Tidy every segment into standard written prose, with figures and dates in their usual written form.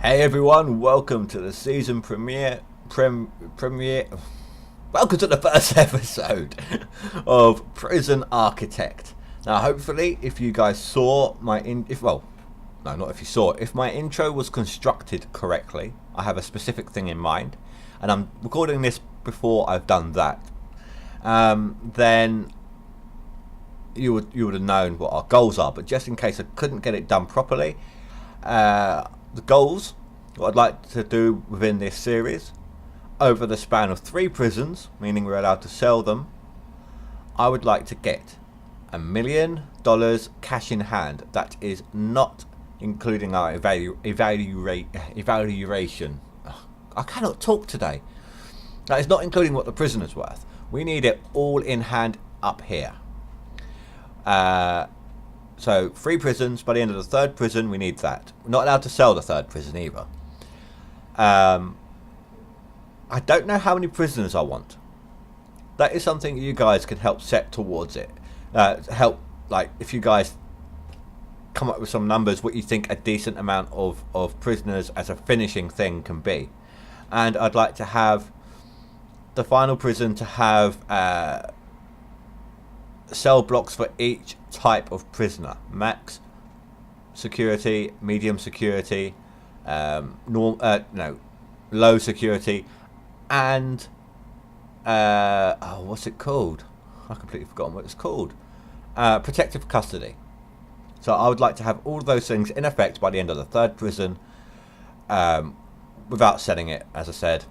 Hey everyone, welcome to the season premiere. Welcome to the first episode of Prison Architect. Now, hopefully, if you guys saw my if my intro was constructed correctly, I have a specific thing in mind, and I'm recording this before I've done that. Then you would have known what our goals are. But just in case I couldn't get it done properly, the goals, what I'd like to do within this series, over the span of 3 prisons, meaning we're allowed to sell them, I would like to get $1 million cash in hand. That is not including our evaluation. I cannot talk today. That is not including what the prisoner's worth. We need it all in hand up here. So 3 prisons. By the end of the 3rd prison, we need that. We're not allowed to sell the 3rd prison either. I don't know how many prisoners I want. That is something you guys can help set towards it. Help, like, if you guys come up with some numbers, what you think a decent amount of prisoners as a finishing thing can be. And I'd like to have the final prison to have cell blocks for each type of prisoner: max security, medium security, low security, and what's it called? I've completely forgotten what it's called. Protective custody. So I would like to have all of those things in effect by the end of the 3rd prison, without setting it, as I said.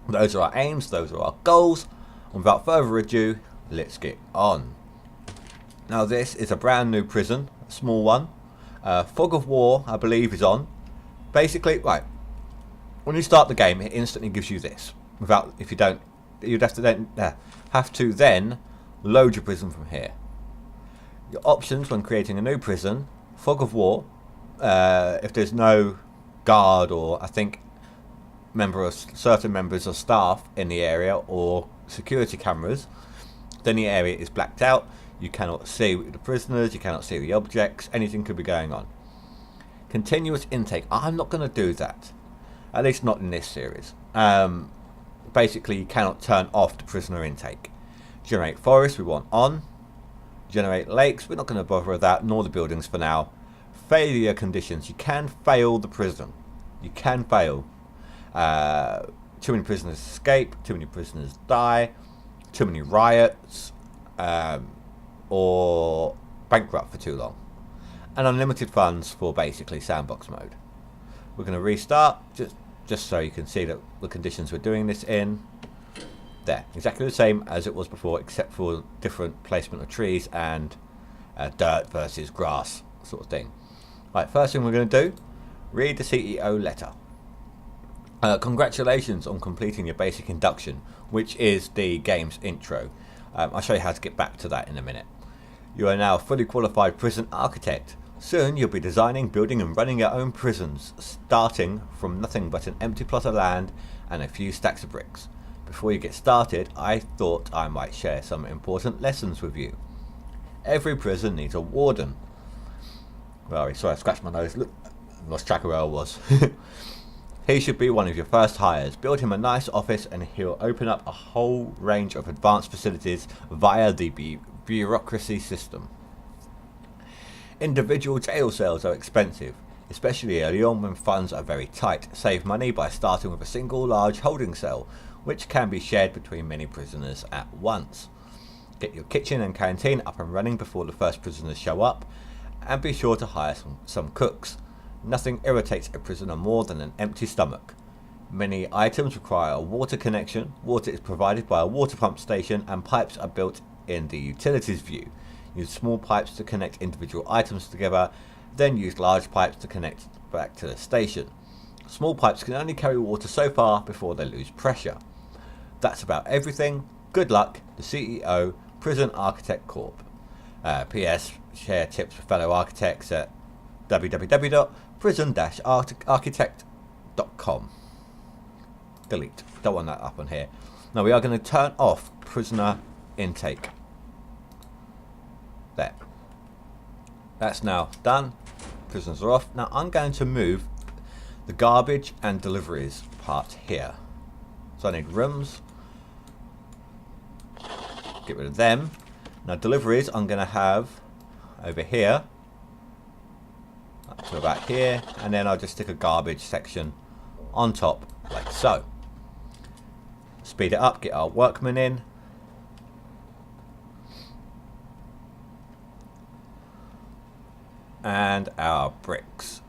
Those are our aims, those are our goals, and without further ado, let's get on. Now, this is a brand new prison, a small one. Fog of War, I believe, is on. Basically, right, when you start the game, it instantly gives you this. Without, if you don't, you'd have to then load your prison from here. Your options when creating a new prison: Fog of War. If there's no guard or, I think, certain members of staff in the area, or security cameras, then the area is blacked out. You cannot see the prisoners, you cannot see the objects, anything could be going on. Continuous intake. I'm not going to do that, at least not in this series. Basically, you cannot turn off the prisoner intake. Generate forest, we want on. Generate lakes, we're not going to bother with that, nor the buildings for now. Failure conditions. You can fail the prison. You can fail. Too many prisoners escape, too many prisoners die, too many riots, or bankrupt for too long. And unlimited funds for basically sandbox mode. We're going to restart, just so you can see that the conditions we're doing this in. There, exactly the same as it was before, except for different placement of trees and dirt versus grass sort of thing. Right, first thing we're going to do, read the CEO letter. Congratulations on completing your basic induction, which is the game's intro. I'll show you how to get back to that in a minute. You are now a fully qualified prison architect. Soon you'll be designing, building and running your own prisons, starting from nothing but an empty plot of land and a few stacks of bricks. Before you get started, I thought I might share some important lessons with you. Every prison needs a warden. Sorry, I scratched my nose. Look, I lost track of where I was. He should be one of your first hires. Build him a nice office and he'll open up a whole range of advanced facilities via the bureaucracy system. Individual jail cells are expensive, especially early on when funds are very tight. Save money by starting with a single large holding cell, which can be shared between many prisoners at once. Get your kitchen and canteen up and running before the first prisoners show up, and be sure to hire some cooks. Nothing irritates a prisoner more than an empty stomach. Many items require a water connection. Water is provided by a water pump station, and pipes are built in the utilities view. Use small pipes to connect individual items together, then use large pipes to connect back to the station. Small pipes can only carry water so far before they lose pressure. That's about everything. Good luck, the CEO, Prison Architect Corp. P.S. Share tips with fellow architects at www.prison-architect.com. Delete. Don't want that up on here. Now we are going to turn off prisoner intake. There. That's now done. Prisoners are off. Now I'm going to move the garbage and deliveries part here. So I need rooms. Get rid of them. Now deliveries I'm going to have over here up to about here, and then I'll just stick a garbage section on top like so. Speed it up, get our workmen in. And our bricks.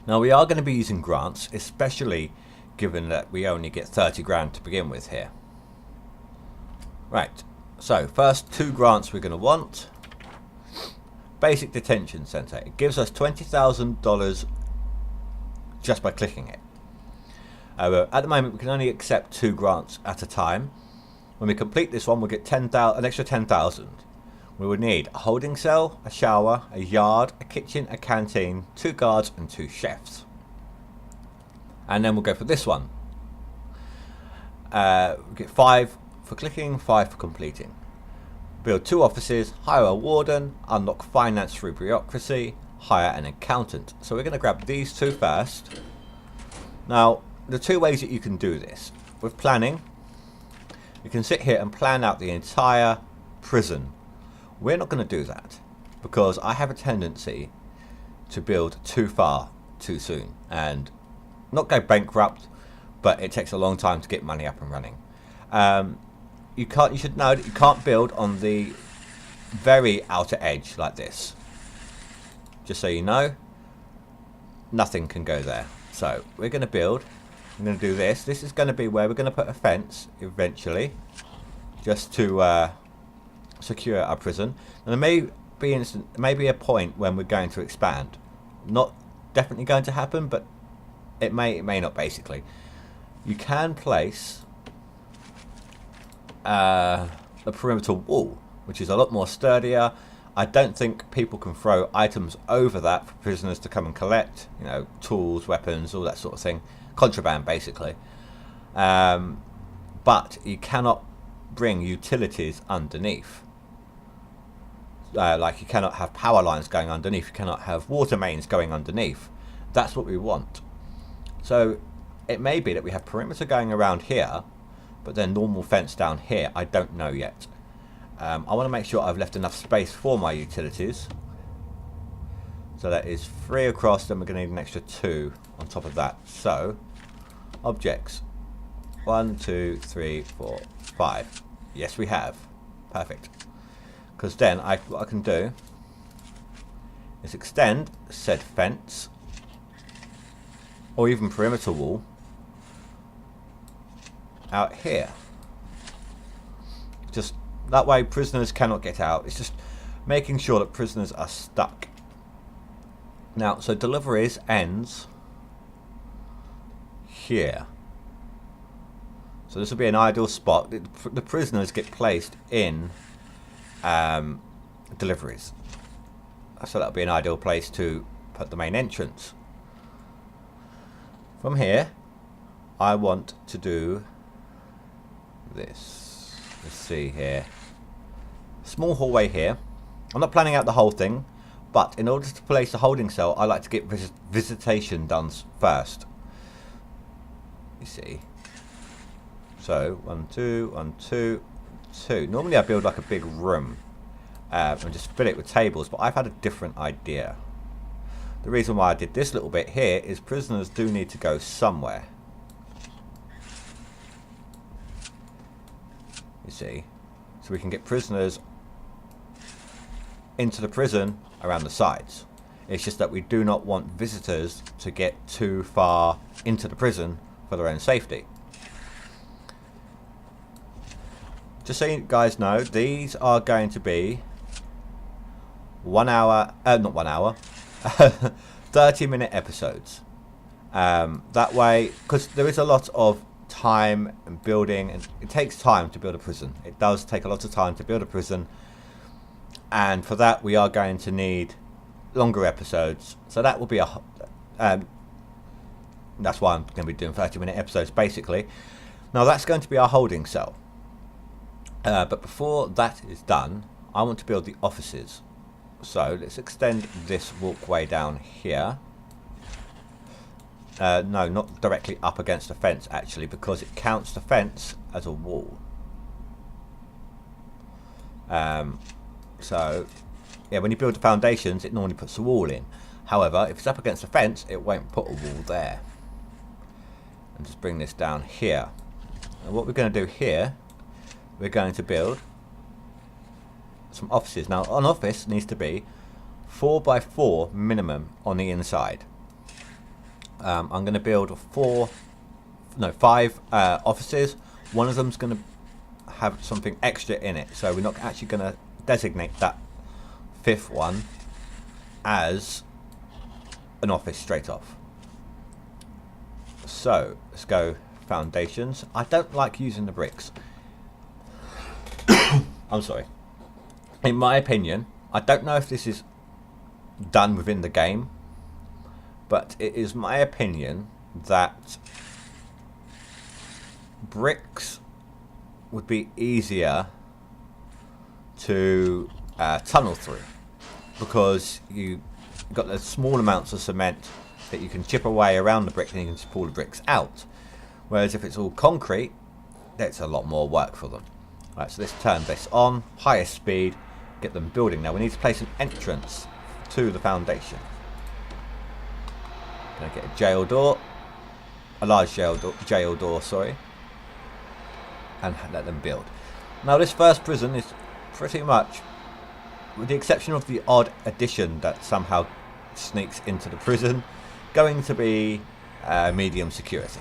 Now we are going to be using grants, especially given that we only get 30 grand to begin with here. Right, so first 2 grants we're going to want. Basic detention center. It gives us $20,000 just by clicking it. At the moment we can only accept 2 grants at a time. When we complete this one we'll get an extra 10,000. We would need a holding cell, a shower, a yard, a kitchen, a canteen, 2 guards and 2 chefs. And then we'll go for this one. We'll get 5 for clicking, 5 for completing. Build 2 offices, hire a warden, unlock finance through bureaucracy, hire an accountant. So we're going to grab these 2 first. Now, the 2 ways that you can do this. With planning, you can sit here and plan out the entire prison. We're not going to do that because I have a tendency to build too far too soon and not go bankrupt, but it takes a long time to get money up and running. You should know that you can't build on the very outer edge like this. Just so you know, nothing can go there. So we're going to build. I'm going to do this. This is going to be where we're going to put a fence eventually, just to secure our prison. And there may be a point when we're going to expand. Not definitely going to happen, but it may not. Basically, you can place a perimeter wall, which is a lot more sturdier. I don't think people can throw items over that for prisoners to come and collect. You know, tools, weapons, all that sort of thing. Contraband, basically. But you cannot bring utilities underneath. Like you cannot have power lines going underneath. You cannot have water mains going underneath. That's what we want. So it may be that we have perimeter going around here, but then normal fence down here. I don't know yet. I want to make sure I've left enough space for my utilities. So that is 3 across, then we're going to need an extra 2 on top of that. So, objects. 1, 2, 3, 4, 5. Yes, we have. Perfect. Because then what I can do is extend said fence or even perimeter wall out here. Just that way prisoners cannot get out. It's just making sure that prisoners are stuck. Now, so deliveries ends here. So this will be an ideal spot. The prisoners get placed in deliveries. So that'll be an ideal place to put the main entrance. From here, I want to do this. Let's see here. Small hallway here. I'm not planning out the whole thing, but in order to place a holding cell, I like to get visitation done first. You see. So 1, 2, 1, 2, 2. Normally I build like a big room and just fill it with tables, but I've had a different idea. The reason why I did this little bit here is prisoners do need to go somewhere. You see. So we can get prisoners into the prison around the sides. It's just that we do not want visitors to get too far into the prison for their own safety. Just so you guys know, these are going to be 1 hour, not 1 hour, 30-minute episodes. That way, because there is a lot of time and building, and it takes time to build a prison. It does take a lot of time to build a prison, and for that we are going to need longer episodes. So that will be a that's why I'm going to be doing 30-minute episodes basically. Now that's going to be our holding cell. But before that is done, I want to build the offices. So let's extend this walkway down here. No, not directly up against the fence actually, because it counts the fence as a wall. So yeah, when you build the foundations, it normally puts the wall in. However, if it's up against the fence, it won't put a wall there. And just bring this down here. And what we're going to do here, we're going to build some offices. Now, an office needs to be 4 by 4 minimum on the inside. I'm going to build 5 offices. One of them's going to have something extra in it, so we're not actually going to designate that 5th one as an office straight off. So let's go foundations. I don't like using the bricks. I'm sorry. In my opinion, I don't know if this is done within the game, but it is my opinion that bricks would be easier to tunnel through, because you've got the small amounts of cement that you can chip away around the brick and you can just pull the bricks out. Whereas if it's all concrete, that's a lot more work for them. Right, so let's turn this on, highest speed, get them building. Now we need to place an entrance to the foundation. Gonna get a jail door, a large jail door, sorry, and let them build. Now this first prison is pretty much, with the exception of the odd addition that somehow sneaks into the prison, going to be medium security.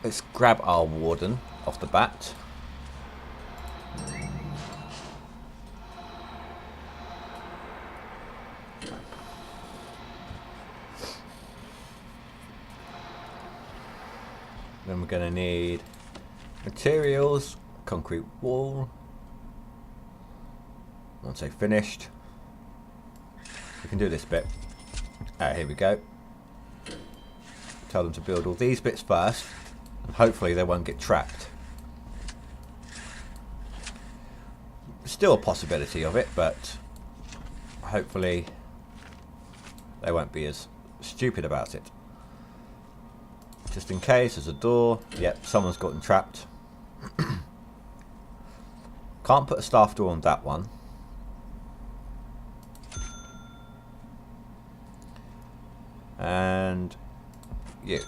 Let's grab our warden off the bat. Then we're going to need materials, concrete wall. Once they've finished, we can do this bit. Here we go. Tell them to build all these bits first, and hopefully they won't get trapped. Still a possibility of it, but hopefully they won't be as stupid about it. Just in case, there's a door. Yep, someone's gotten trapped. Can't put a staff door on that one. And you.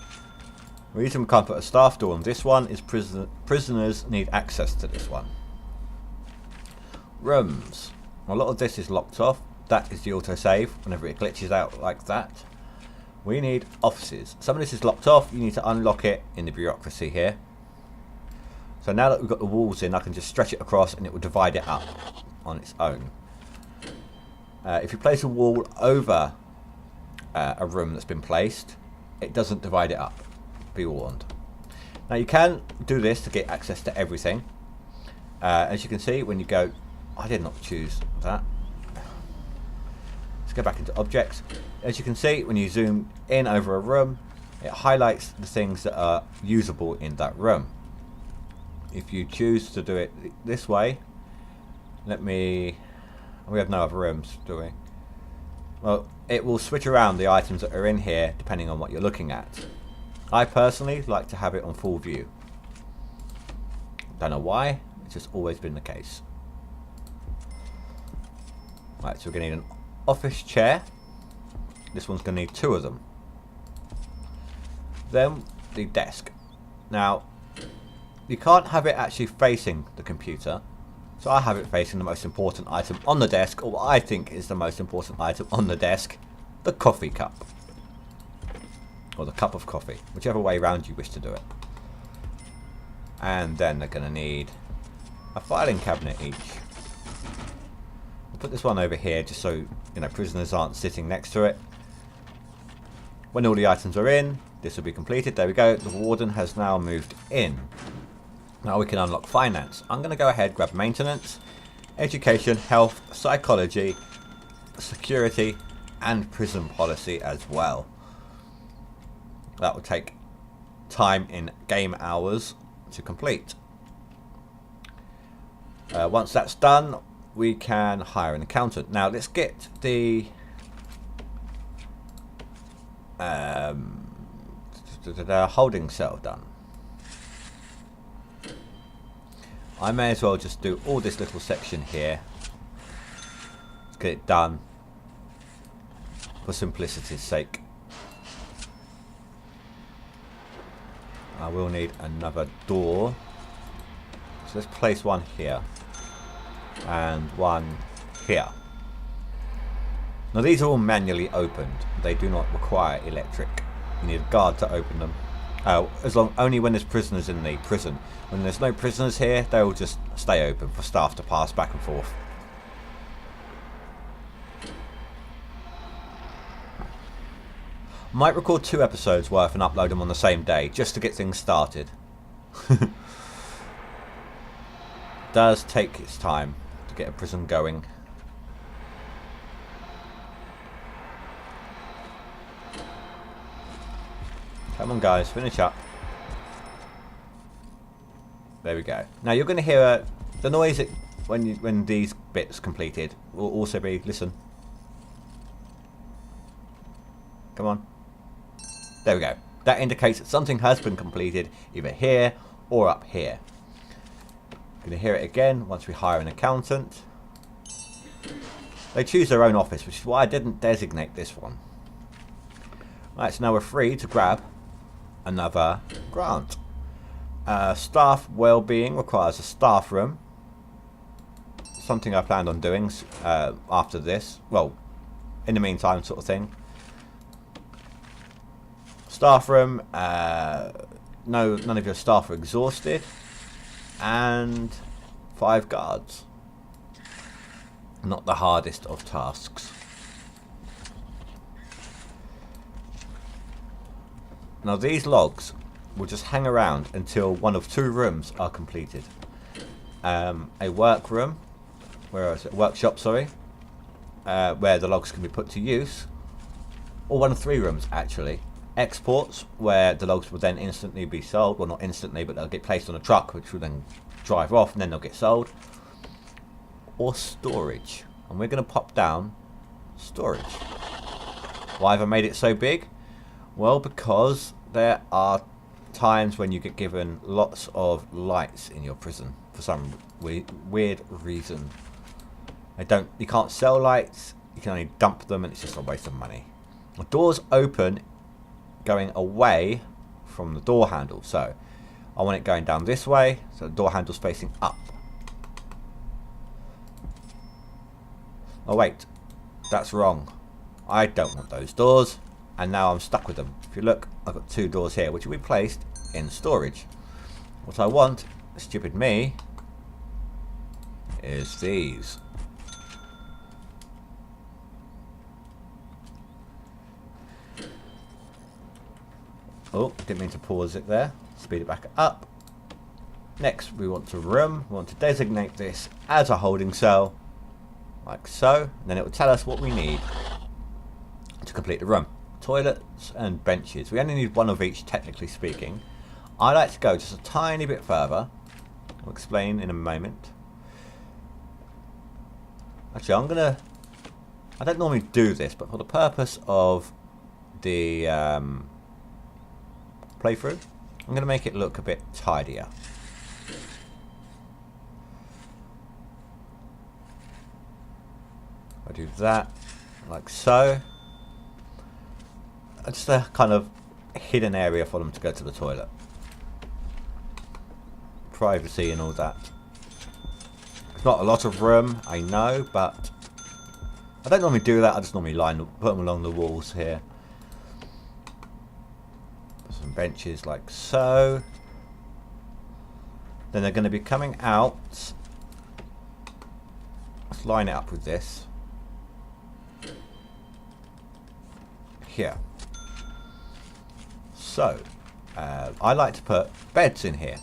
The reason we can't put a staff door on this one is prisoners need access to this one. Rooms. A lot of this is locked off. That is the autosave whenever it glitches out like that. We need offices. Some of this is locked off. You need to unlock it in the bureaucracy here. So now that we've got the walls in, I can just stretch it across and it will divide it up on its own. If you place a wall over a room that's been placed, it doesn't divide it up. Be warned. Now you can do this to get access to everything. As you can see, when you go, I did not choose that. Let's go back into objects. As you can see, when you zoom in over a room, it highlights the things that are usable in that room. If you choose to do it this way, we have no other rooms, do we? Well, it will switch around the items that are in here depending on what you're looking at. I personally like to have it on full view. Don't know why, it's just always been the case. Right, so we're going to need an office chair. This one's going to need 2 of them. Then the desk. Now, you can't have it actually facing the computer, so I have it facing the most important item on the desk, or what I think is the most important item on the desk, the coffee cup. Or the cup of coffee, whichever way around you wish to do it. And then they're going to need a filing cabinet each. I'll put this one over here just so prisoners aren't sitting next to it. When all the items are in, this will be completed. There we go. The warden has now moved in. Now we can unlock finance. I'm going to go ahead, grab maintenance, education, health, psychology, security, and prison policy as well. That will take time in game hours to complete. Once that's done, we can hire an accountant. Now let's get the holding cell done. I may as well just do all this little section here. Let's get it done for simplicity's sake. I will need another door, so let's place one here and one here. Now these are all manually opened. They do not require electric. You need a guard to open them. Only when there's prisoners in the prison. When there's no prisoners here, they will just stay open for staff to pass back and forth. Might record 2 episodes worth and upload them on the same day just to get things started. Does take its time to get a prison going. Come on guys, finish up. There we go. Now you're going to hear the noise when these bits completed will also be, listen. Come on. There we go. That indicates that something has been completed either here or up here. Going to hear it again once we hire an accountant. They choose their own office, which is why I didn't designate this one. Right, so now we're free to grab another grant. Staff well-being requires a staff room. Something I planned on doing after this. Well, in the meantime sort of thing. Staff room, none of your staff are exhausted. And 5 guards. Not the hardest of tasks. Now these logs will just hang around until one of 2 rooms are completed. A workroom, workshop, sorry, where the logs can be put to use, or one of 3 rooms actually. Exports, where the logs will then instantly be sold. Well, not instantly, but they'll get placed on a truck, which will then drive off, and then they'll get sold. Or storage, and we're going to pop down storage. Why have I made it so big? Well, because there are times when you get given lots of lights in your prison for some weird reason. You can't sell lights, you can only dump them, and it's just a waste of money. The doors open going away from the door handle, so I want it going down this way, so the door handle's facing up. Oh wait, that's wrong. I don't want those doors, and now I'm stuck with them. If you look, I've got 2 doors here, which will be placed in storage. What I want, stupid me, is these. Oh, didn't mean to pause it there. Speed it back up. Next, we want a room. We want to designate this as a holding cell, like so. And then it will tell us what we need to complete the room. Toilets and benches. We only need 1 of each, technically speaking. I like to go just a tiny bit further. I'll explain in a moment. Actually, I don't normally do this, but for the purpose of the playthrough, I'm going to make it look a bit tidier. I do that like so. Just a kind of hidden area for them to go to the toilet. Privacy and all that. It's not a lot of room, I know, but I don't normally do that. I just normally put them along the walls here. Some benches like so. Then they're going to be coming out. Let's line it up with this. Here. So, I like to put beds in here.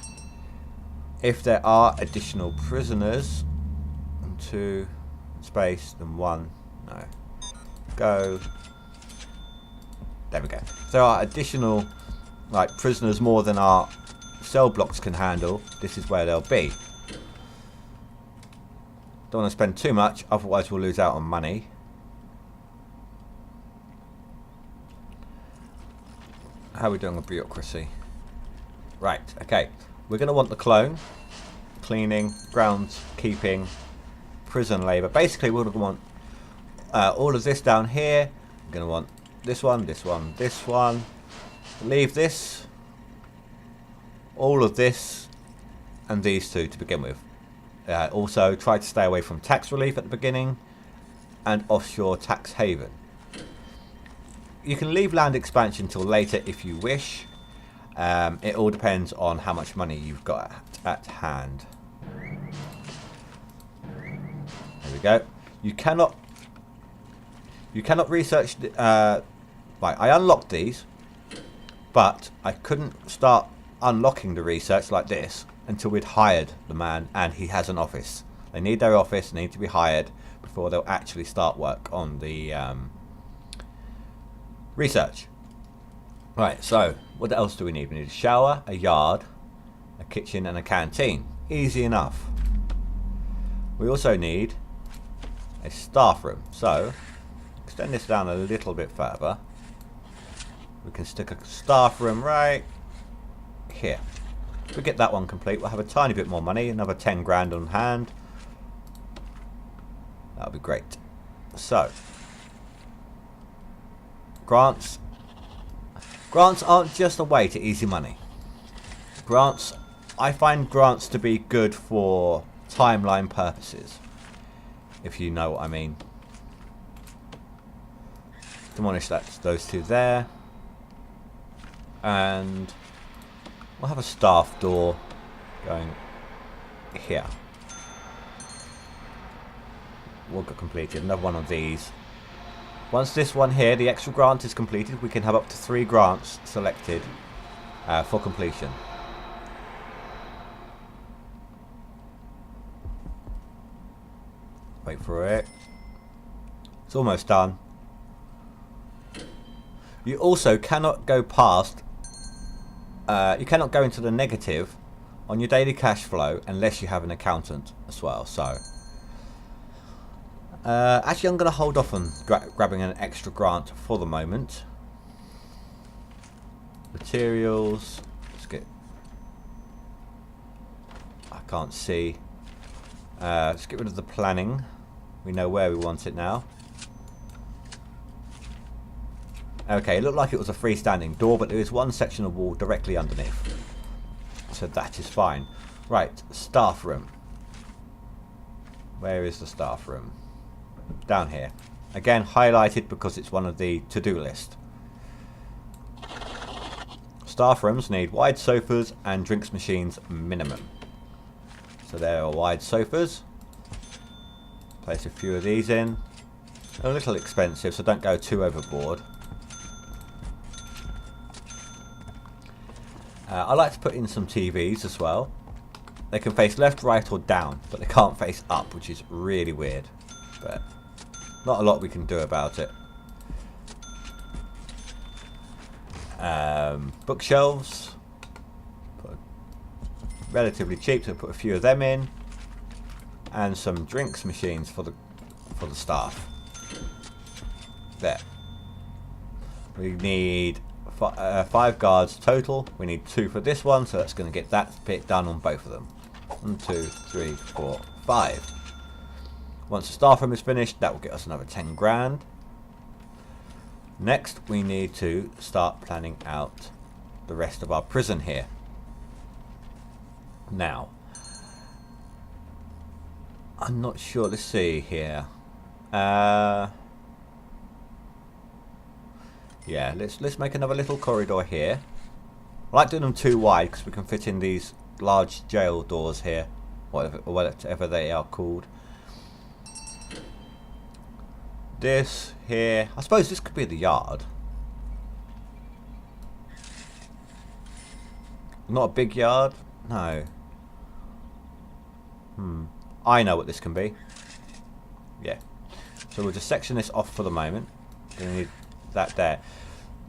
If there are additional prisoners, 2 space, then 1, no, go. There we go. If there are additional, like, prisoners more than our cell blocks can handle, this is where they'll be. Don't want to spend too much, otherwise we'll lose out on money. How are we doing with bureaucracy? Right, okay. We're going to want the clone, cleaning, groundskeeping, prison labour. Basically, we're going to want all of this down here. We're going to want this one, this one, this one. Leave this, all of this, and these two to begin with. Also, try to stay away from tax relief at the beginning and offshore tax haven. You can leave land expansion till later if you wish. It all depends on how much money you've got at hand. There we go. You cannot research. Right, I unlocked these, but I couldn't start unlocking the research like this until we'd hired the man and he has an office. They need their office, they need to be hired before they'll actually start work on the research. Right, so what else do we need? We need a shower, a yard, a kitchen and a canteen. Easy enough. We also need a staff room. So extend this down a little bit further. We can stick a staff room right here. If we get that one complete, we'll have a tiny bit more money, another 10 grand on hand. That'll be great. So, grants. Grants aren't just a way to easy money. Grants, I find grants to be good for timeline purposes, if you know what I mean. Demolish those two there. And we'll have a staff door going here. We'll get completed. Another one of these. Once this one here, the extra grant is completed, we can have up to 3 grants selected for completion. Wait for it. It's almost done. You also cannot go past, you cannot go into the negative on your daily cash flow unless you have an accountant as well. So, actually I'm going to hold off on grabbing an extra grant for the moment. Materials, let's get, I can't see. Let's get rid of the planning. We know where we want it now. Okay, it looked like it was a freestanding door, but there is one section of wall directly underneath. So that is fine. Right, staff room. Where is the staff room? Down here. Again, highlighted because it's one of the to-do list. Staff rooms need wide sofas and drinks machines minimum. So there are wide sofas. Place a few of these in. They're a little expensive, so don't go too overboard. I like to put in some TVs as well. They can face left, right or down, but they can't face up, which is really weird. But not a lot we can do about it. Bookshelves. Relatively cheap, so put a few of them in. And some drinks machines for the staff. There. We need 5 guards total. We need 2 for this one, so that's going to get that bit done on both of them. 1, 2, 3, 4, 5. Once the staff room is finished, that will get us another 10 grand. Next, we need to start planning out the rest of our prison here. Now, I'm not sure. Let's see here. Yeah, let's make another little corridor here. I like doing them too wide because we can fit in these large jail doors here, whatever they are called. This here, I suppose this could be the yard. Not a big yard, no. I know what this can be. Yeah. So we'll just section this off for the moment. Gonna need that there.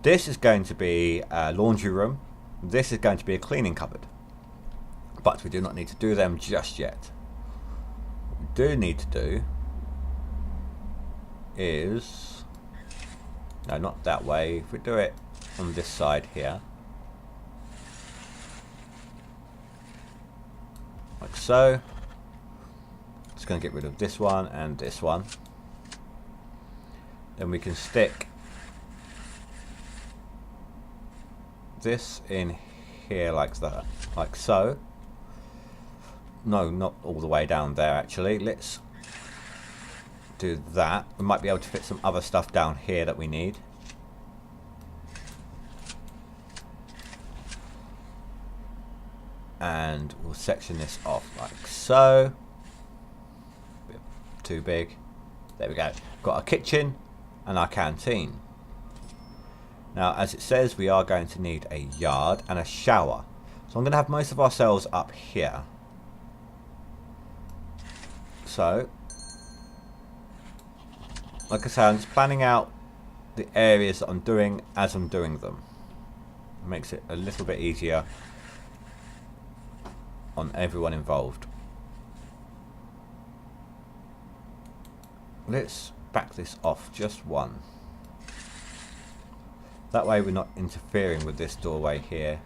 This is going to be a laundry room. This is going to be a cleaning cupboard. but we do not need to do them just yet. What we do need to do is, no, not that way. If we do it on this side here, like so. Just going to get rid of this one and this one. Then we can stick this in here like that, like so. No, not all the way down there actually. Let's do that. We might be able to fit some other stuff down here that we need. And we'll section this off like so. Bit too big. There we go. Got our kitchen and our canteen. Now, as it says, we are going to need a yard and a shower. So I'm going to have most of our cells up here. So, like I say, I'm just planning out the areas that I'm doing as I'm doing them. It makes it a little bit easier on everyone involved. Let's back this off just one. That way we're not interfering with this doorway here.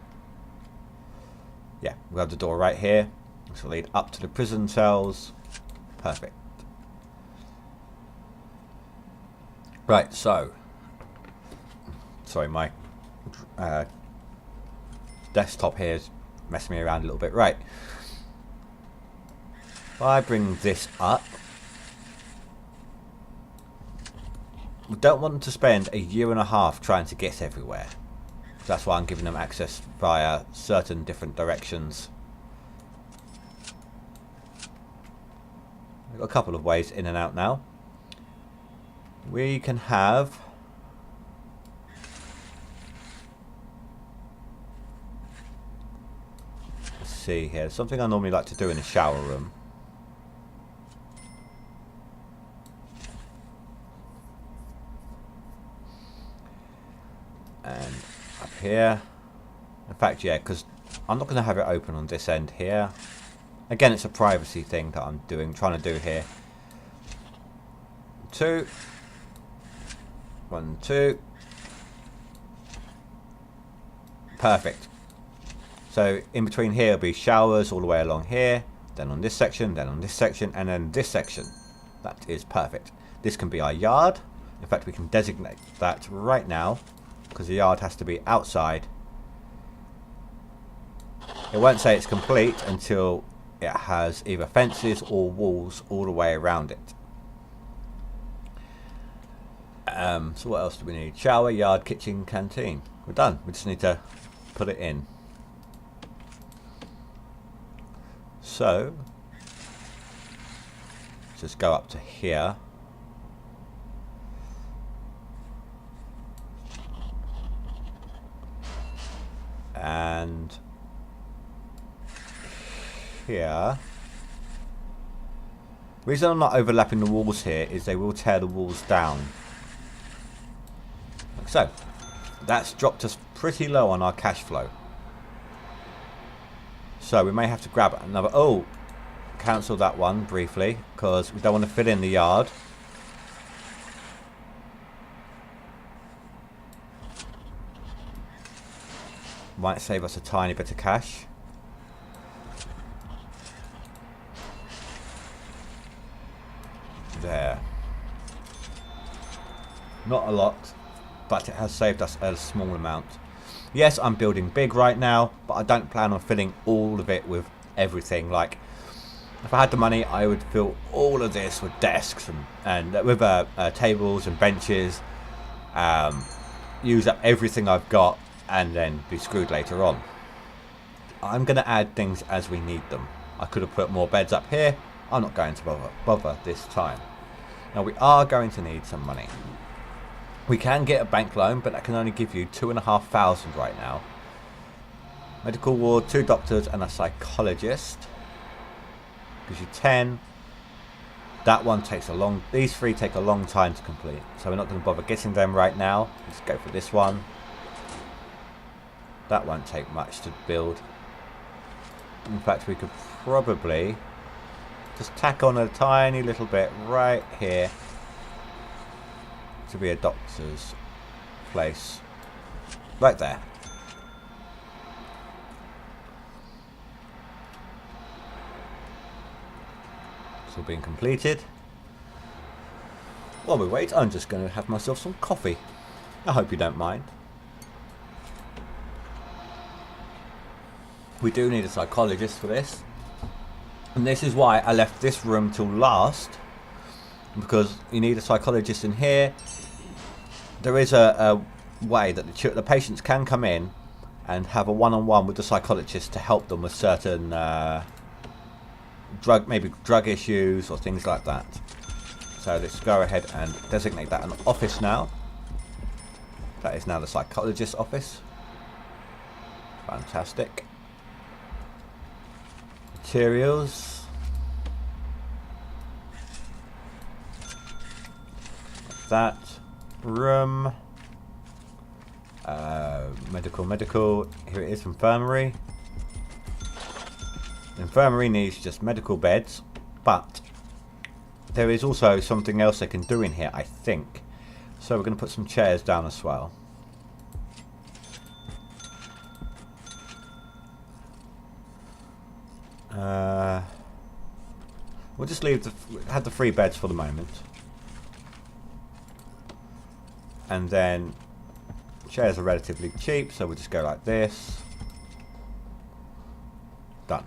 Yeah, we have the door right here. This will lead up to the prison cells. Perfect. Right, so. Sorry, my desktop here is messing me around a little bit. Right. If I bring this up. We don't want them to spend a year and a half trying to get everywhere. That's why I'm giving them access via certain different directions. We've got a couple of ways in and out now. We can have... Let's see here. Something I normally like to do in the shower room. And up here, in fact, yeah, because I'm not going to have it open on this end here. Again, it's a privacy thing that I'm trying to do here. 2, 1, 2. Perfect. So in between here will be showers all the way along here, then on this section, then on this section, and then this section. That is perfect. This can be our yard. In fact, we can designate that right now, because the yard has to be outside. It won't say it's complete until it has either fences or walls all the way around it. So what else do we need? Shower, yard, kitchen, canteen. We're done. We just need to put it in. So just go up to here. And here. The reason I'm not overlapping the walls here is they will tear the walls down. Like so. That's dropped us pretty low on our cash flow. So we may have to grab another... Oh! Cancel that one briefly, because we don't want to fill in the yard. Might save us a tiny bit of cash. There. Not a lot, but it has saved us a small amount. Yes, I'm building big right now, but I don't plan on filling all of it with everything. Like, if I had the money, I would fill all of this with desks and with tables and benches. Use up everything I've got and then be screwed later on. I'm going to add things as we need them. I could have put more beds up here. I'm not going to bother this time. Now we are going to need some money. We can get a bank loan, but that can only give you 2,500 right now. Medical ward, 2 doctors and a psychologist. Gives you 10. That one takes a long... These 3 take a long time to complete. So we're not going to bother getting them right now. Let's go for this one. That won't take much to build. In fact, we could probably just tack on a tiny little bit right here to be a doctor's place. Right there. It's all being completed. While we wait, I'm just going to have myself some coffee. I hope you don't mind. We do need a psychologist for this. And this is why I left this room till last. Because you need a psychologist in here. There is a way that the patients can come in and have a one-on-one with the psychologist to help them with certain maybe drug issues or things like that. So let's go ahead and designate that an office now. That is now the psychologist's office. Fantastic. Materials. That. Room. Medical. Here it is, infirmary. Infirmary needs just medical beds, but there is also something else they can do in here, I think. So we're going to put some chairs down as well. We'll just leave have the 3 beds for the moment. And then chairs are relatively cheap, so we'll just go like this. Done.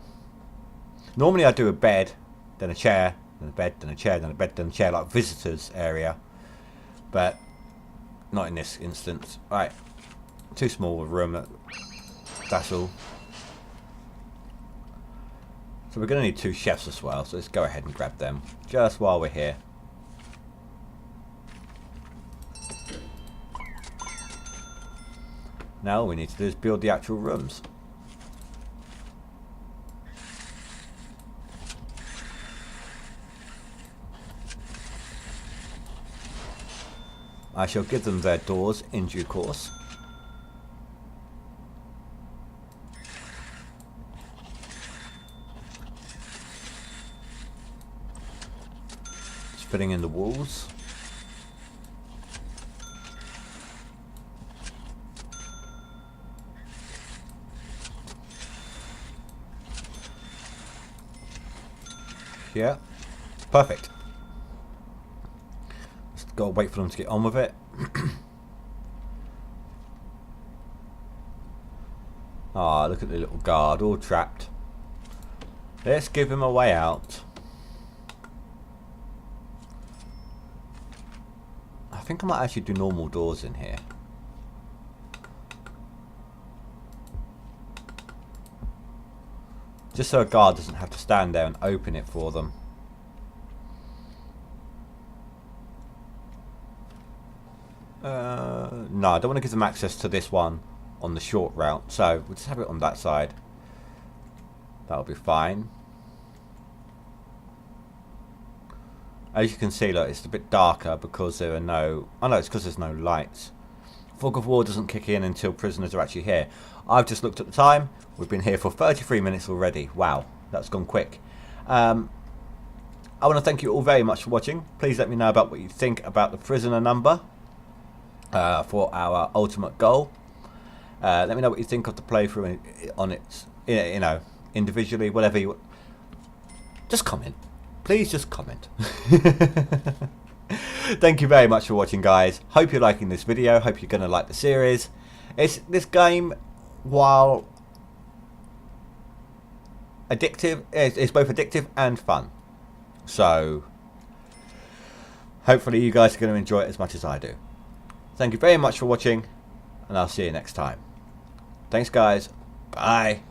Normally I do a bed, then a chair, then a bed, then a chair, then a bed, then a chair, like visitors area. But not in this instance. Right. Too small a room, that's all. So we're going to need 2 chefs as well, so let's go ahead and grab them just while we're here. Now all we need to do is build the actual rooms. I shall give them their doors in due course. Just filling in the walls. Yeah, perfect. Just gotta wait for them to get on with it. Ah, look at the little guard, all trapped. Let's give him a way out. I think I might actually do normal doors in here. Just so a guard doesn't have to stand there and open it for them. No, I don't want to give them access to this one on the short route, so we'll just have it on that side. That'll be fine. As you can see, look, it's a bit darker because there are no... Oh no, it's because there's no lights. Fog of War doesn't kick in until prisoners are actually here. I've just looked at the time. We've been here for 33 minutes already. Wow, that's gone quick. I want to thank you all very much for watching. Please let me know about what you think about the prisoner number for our ultimate goal. Let me know what you think of the playthrough on its, you know, individually, whatever you... Just comment. Please just comment. Thank you very much for watching, guys. Hope you're liking this video. Hope you're going to like the series. This game, while addictive, it's both addictive and fun. So, hopefully you guys are going to enjoy it as much as I do. Thank you very much for watching, and I'll see you next time. Thanks, guys. Bye.